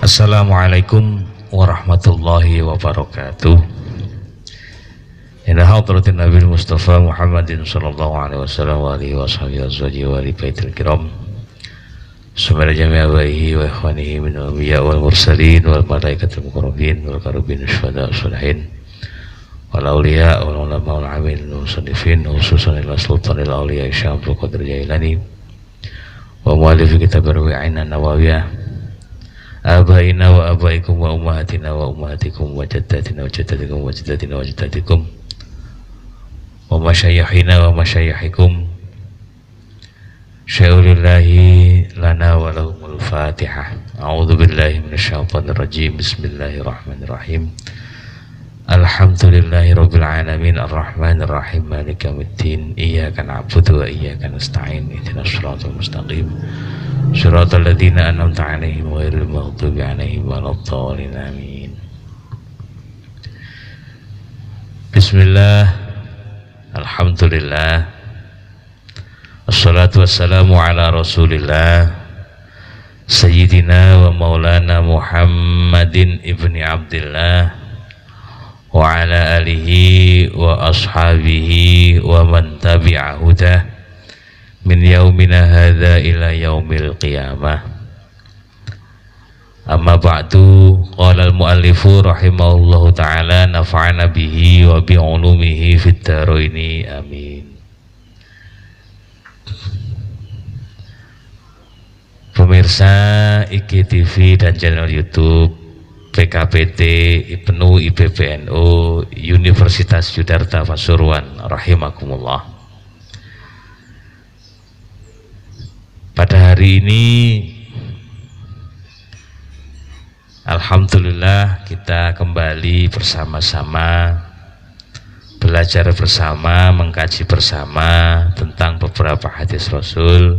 Assalamualaikum warahmatullahi wabarakatuh. Inna hadratin Nabi Mustafa Muhammadin sallallahu alaihi wasallam wa alihi wa sahbihi azwaji wa ali baitil kiram. Subhana jami'a abaihi wa ikhwanihi min al-anbiya wal mursalin wal malaikatil muqarrabin wal karubin syuhada sholihin wal awliya wal ulama wal amilin wal musannifin khususan ila sultanil awliya Syekh Abdul Qadir Jailani wa muallif kitab Ar-Rawi'in An-Nawawiyah abaina wa abaikum wa ummahatina wa ummahatikum wa jaddatina wa jaddatikum wa jaddatina wa jaddatikum wa masyayikhina wa masyayikhikum syai'ulillahi lana wa lahumul fatihah. A'udzu billahi minasyaitonir rajim. Bismillahirrahmanirrahim. Alhamdulillahi rabbil alamin arrahmanir rahim maliki yaumiddin iyyaka na'budu wa iyyaka nasta'in ihdinas siratal mustaqim siratal ladzina an'amta 'alaihim ghairil maghdubi 'alaihim waladdallin amin. Bismillah, alhamdulillah, wassalatu wassalamu ala rasulillah sayyidina wa maulana Muhammadin ibni Abdillah wa ala alihi wa ashabihi wa man tabi'a hudah min yaumina hadza ila yaumil qiyamah. Amma ba'du, qala al-muallifu rahimahullahu ta'ala nafa'ana bihi wa bi ulumihi fid dharaini amin. Pemirsa IGTV dan channel YouTube PKPT Ibnu IPPNU Universitas Yudharta Pasuruan rahimakumullah. Pada hari ini alhamdulillah kita kembali bersama-sama belajar bersama, mengkaji bersama tentang beberapa hadis Rasul.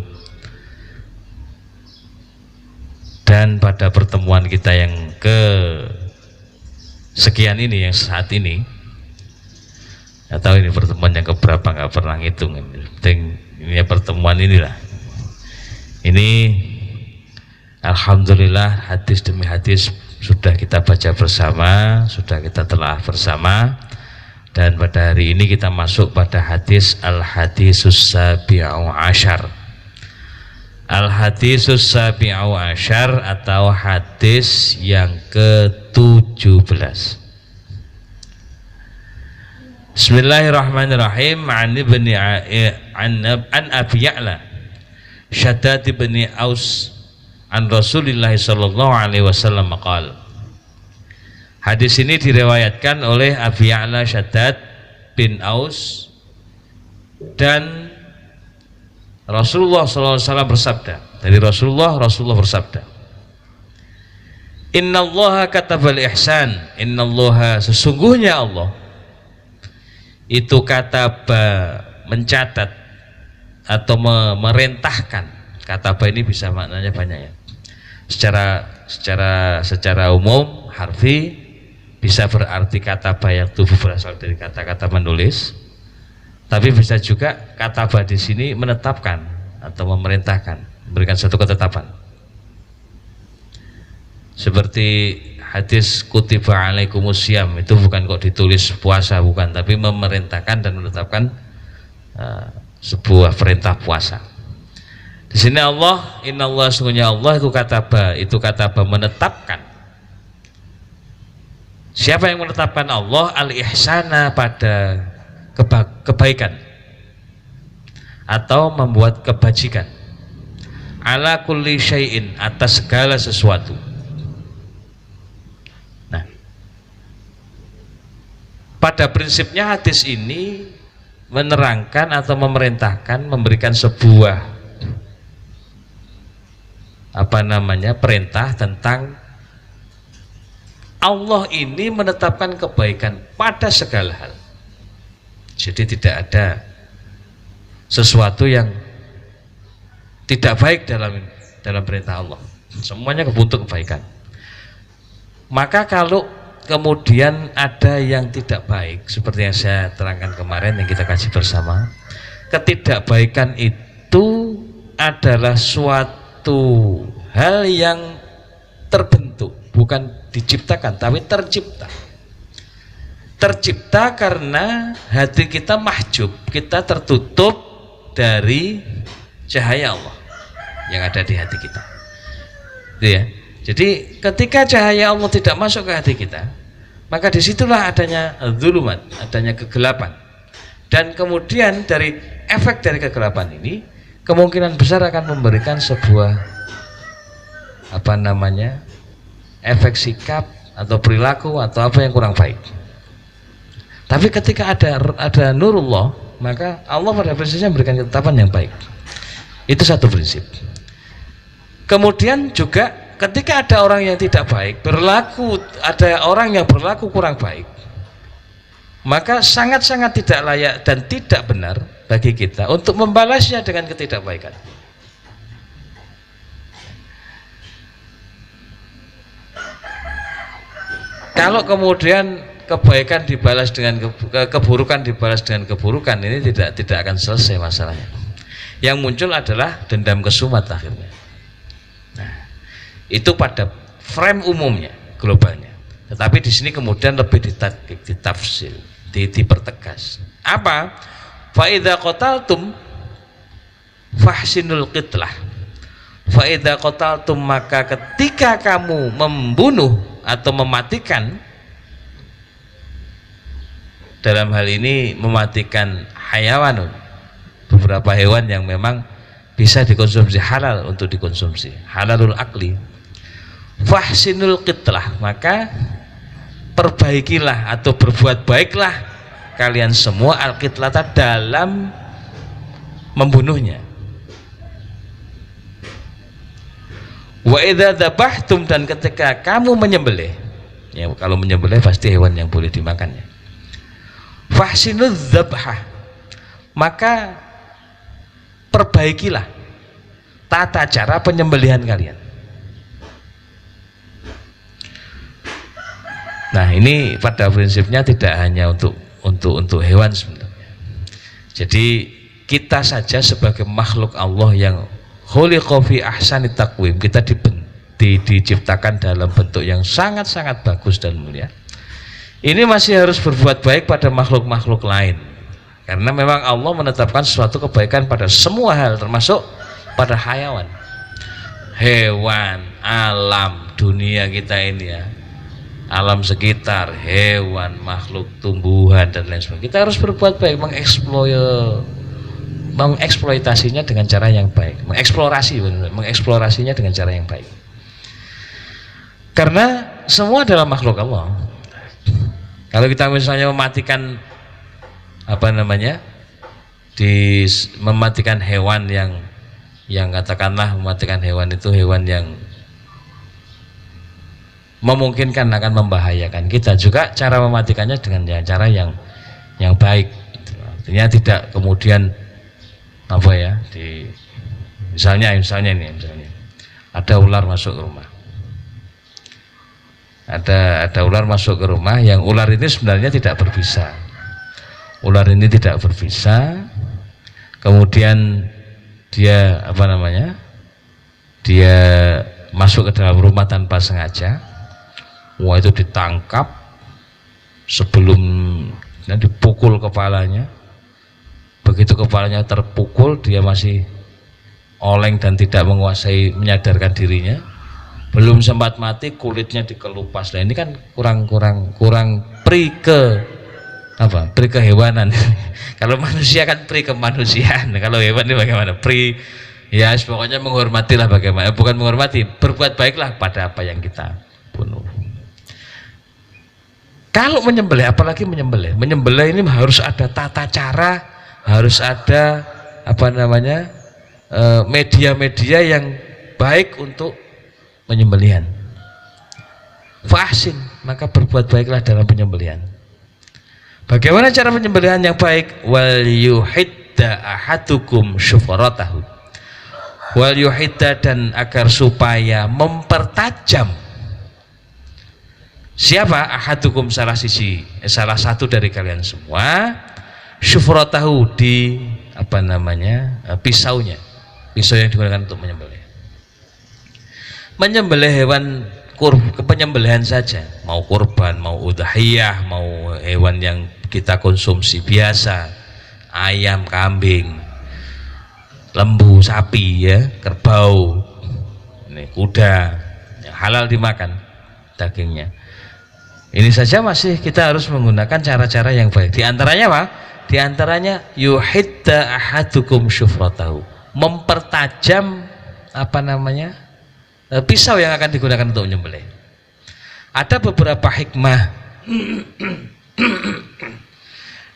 Dan pada pertemuan kita yang ke sekian ini, yang saat ini, nggak tahu ini pertemuan yang keberapa, nggak pernah ngitung. Penting ini pertemuan inilah. Ini alhamdulillah hadis demi hadis sudah kita baca bersama, sudah kita telah bersama. Dan pada hari ini kita masuk pada hadis al-hadisus sabi'u asyar. Al-hadisus sabi'u asyar atau hadis yang ke-17. Bismillahirrahmanirrahim. An Abi Ya'la Shaddad bin Aus an Rasulillah sallallahu alaihi wasallam qala. Hadis ini diriwayatkan oleh Abi Ya'la Shaddad bin Aus dan Rasulullah sallallahu alaihi wasallam bersabda, dari Rasulullah bersabda, Innallaha katabal ihsan, innallaha sesungguhnya Allah itu kataba mencatat atau merentahkan. Kataba ini bisa maknanya banyak ya. Secara umum harfi bisa berarti kataba yang tubuh berasal dari kata-kata menulis. Tapi bisa juga kataba di sini menetapkan atau memerintahkan, memberikan satu ketetapan. Seperti hadis kutiba alaikumusiyam, itu bukan kok ditulis puasa, bukan, tapi memerintahkan dan menetapkan sebuah perintah puasa. Di sini Allah, innallah sungguhnya Allah itu kataba menetapkan. Siapa yang menetapkan? Allah al-ihsana pada kebaikan atau membuat kebajikan, ala kulli syai'in atas segala sesuatu. Nah, pada prinsipnya hadis ini menerangkan atau memerintahkan, memberikan sebuah perintah tentang Allah ini menetapkan kebaikan pada segala hal. Jadi tidak ada sesuatu yang tidak baik dalam perintah Allah. Semuanya untuk kebaikan. Maka kalau kemudian ada yang tidak baik, seperti yang saya terangkan kemarin yang kita kaji bersama, ketidakbaikan itu adalah suatu hal yang terbentuk bukan diciptakan tapi tercipta. Tercipta karena hati kita mahjub, kita tertutup dari cahaya Allah yang ada di hati kita. Gitu ya. Jadi ketika cahaya Allah tidak masuk ke hati kita, maka disitulah adanya zulumat, adanya kegelapan. Dan kemudian dari efek dari kegelapan ini kemungkinan besar akan memberikan sebuah efek sikap atau perilaku atau apa yang kurang baik. Tapi ketika ada nurullah, maka Allah pada prinsipnya memberikan ketetapan yang baik. Itu satu prinsip. Kemudian juga ketika ada orang yang tidak baik ada orang yang berlaku kurang baik, maka sangat-sangat tidak layak dan tidak benar bagi kita untuk membalasnya dengan ketidakbaikan. Kalau kemudian kebaikan dibalas dengan keburukan dibalas dengan keburukan, ini tidak akan selesai masalahnya. Yang muncul adalah dendam kesumat akhirnya. Nah, itu pada frame umumnya, globalnya. Tetapi di sini kemudian lebih ditafsir, dipertegas. Apa? Fa idza qataltum fahsinul qitlah. Fa idza qataltum, maka ketika kamu membunuh atau mematikan, dalam hal ini mematikan hayawanun, beberapa hewan yang memang bisa dikonsumsi, halal untuk dikonsumsi, halalul akli. Fahsinul qitlah, maka perbaikilah atau berbuat baiklah kalian semua al-qitlata dalam membunuhnya. Wa idza dzabhtum, dan ketika kamu menyembelih, ya kalau menyembelih pasti hewan yang boleh dimakan ya. Fahsinudz dzabhah, maka perbaikilah tata cara penyembelihan kalian. Nah, ini pada prinsipnya tidak hanya untuk hewan sebenarnya. Jadi kita saja sebagai makhluk Allah yang khuliqa fi ahsani taqwim, kita diciptakan dalam bentuk yang sangat-sangat bagus dan mulia. Ini masih harus berbuat baik pada makhluk-makhluk lain, karena memang Allah menetapkan sesuatu kebaikan pada semua hal, termasuk pada hayawan, hewan, alam dunia kita ini ya, alam sekitar, hewan, makhluk, tumbuhan dan lain sebagainya. Kita harus berbuat baik, mengeksploitasinya dengan cara yang baik, mengeksplorasinya dengan cara yang baik. Karena semua adalah makhluk Allah. Kalau kita misalnya mematikan mematikan hewan yang katakanlah mematikan hewan itu hewan yang memungkinkan akan membahayakan kita, juga cara mematikannya dengan cara yang baik. Artinya tidak kemudian misalnya ada ular masuk ke rumah. Ada ular masuk ke rumah, yang ular ini sebenarnya tidak berbisa. Ular ini tidak berbisa. Kemudian dia dia masuk ke dalam rumah tanpa sengaja. Wah, itu ditangkap, sebelum dipukul kepalanya. Begitu kepalanya terpukul, dia masih oleng dan tidak menyadarkan dirinya. Belum sempat mati, kulitnya dikelupas. Nah, ini kan kurang pri kehewanan. Kalau manusia kan pri kemanusiaan. Kalau hewan ini bagaimana? Pri, ya pokoknya menghormatilah bagaimana. Bukan menghormati, berbuat baiklah pada apa yang kita bunuh. Kalau menyembelih, apalagi menyembelih ini harus ada tata cara, harus ada media-media yang baik untuk penyembelihan. Fahsin, maka berbuat baiklah dalam penyembelihan. Bagaimana cara penyembelihan yang baik? Wal yuhidda ahadukum syufaratahu. Wal yuhidda, dan agar supaya mempertajam. Siapa? Ahadukum, salah satu dari kalian semua, syufaratahu, di pisaunya, pisau yang digunakan untuk menyembelih. Menyembelih hewan penyembelihan saja, mau kurban, mau udhiyah, mau hewan yang kita konsumsi biasa, ayam, kambing, lembu, sapi, ya, kerbau, ini kuda, yang halal dimakan dagingnya. Ini saja masih kita harus menggunakan cara-cara yang baik. Di antaranya apa? Di antaranya yuhidda ahadukum syufratahu, mempertajam apa namanya? Pisau yang akan digunakan untuk menyembelih. Ada beberapa hikmah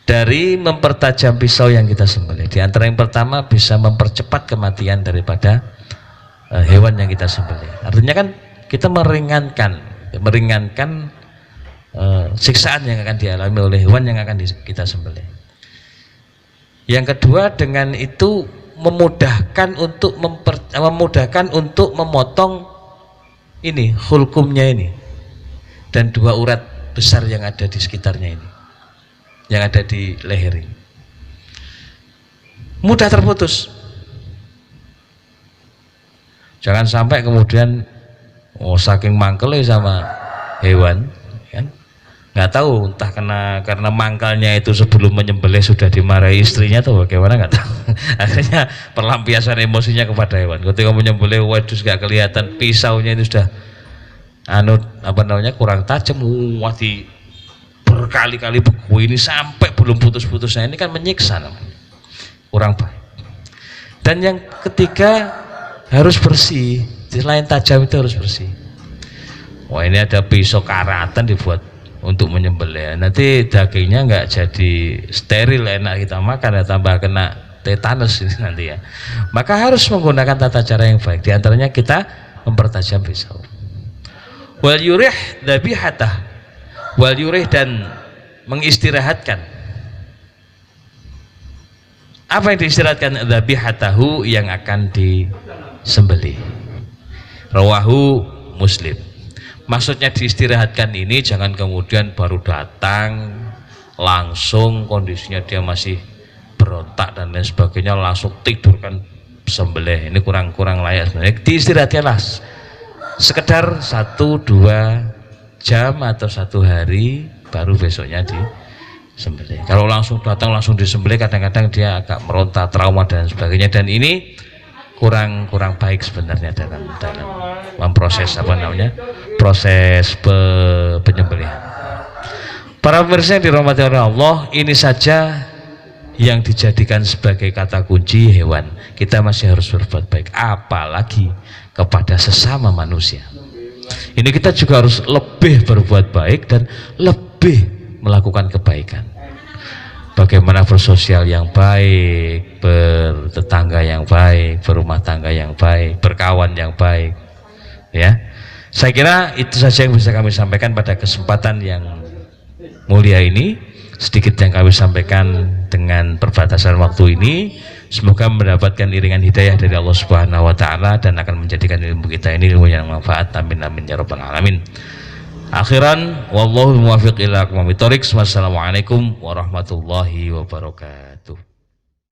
dari mempertajam pisau yang kita sembelih. Di antara yang pertama, bisa mempercepat kematian daripada hewan yang kita sembelih. Artinya kan kita meringankan siksaan yang akan dialami oleh hewan yang akan kita sembelih. Yang kedua, dengan itu memudahkan untuk memotong ini hulkumnya ini dan dua urat besar yang ada di sekitarnya ini, yang ada di leher ini, mudah terputus. Jangan sampai kemudian saking mangkelnya sama hewan, kan? Nggak tahu entah karena mangkalnya itu sebelum menyembelih sudah dimarahi istrinya atau bagaimana, nggak tahu. Akhirnya pelampiasan emosinya kepada hewan. Ketika menyembelih, waduh nggak kelihatan pisaunya itu sudah kurang tajam, berkali-kali beku ini sampai belum putus-putusnya, ini kan menyiksa namanya, kurang baik. Dan yang ketiga, harus bersih. Selain tajam itu harus bersih. Wah, ini ada pisau karatan dibuat untuk menyembelih, nanti dagingnya nggak jadi steril enak kita makan, ya tambah kena tetanus ini nanti ya. Maka harus menggunakan tata cara yang baik. Di antaranya kita mempertajam pisau. Wal yurih dhabihatah, wal yurih, dan mengistirahatkan. Apa yang diistirahatkan? Dhabihatahu, yang akan disembelih. Rawahu Muslim. Maksudnya diistirahatkan ini jangan kemudian baru datang langsung kondisinya dia masih berontak dan lain sebagainya langsung tidurkan sembelih. Ini kurang layak sebenarnya. Diistirahatkanlah sekedar 1-2 jam atau 1 hari, baru besoknya disembelih. Kalau langsung datang langsung disembelih, kadang-kadang dia agak meronta, trauma dan sebagainya, dan ini kurang baik sebenarnya dalam memproses proses penyembelihan. Para pemirsa yang dirahmati oleh Allah, ini saja yang dijadikan sebagai kata kunci hewan. Kita masih harus berbuat baik, apalagi kepada sesama manusia. Ini kita juga harus lebih berbuat baik dan lebih melakukan kebaikan. Bagaimana bersosial yang baik, bertetangga yang baik, berumah tangga yang baik, berkawan yang baik, ya. Saya kira itu saja yang bisa kami sampaikan pada kesempatan yang mulia ini. Sedikit yang kami sampaikan dengan perbatasan waktu ini. Semoga mendapatkan iringan hidayah dari Allah Subhanahu wa Ta'ala dan akan menjadikan ilmu kita ini ilmu yang manfaat. Amin amin ya rabbal alamin. Akhiran, wallahu muwaffiq ila aqwamit thoriq. Wassalamualaikum warahmatullahi wabarakatuh.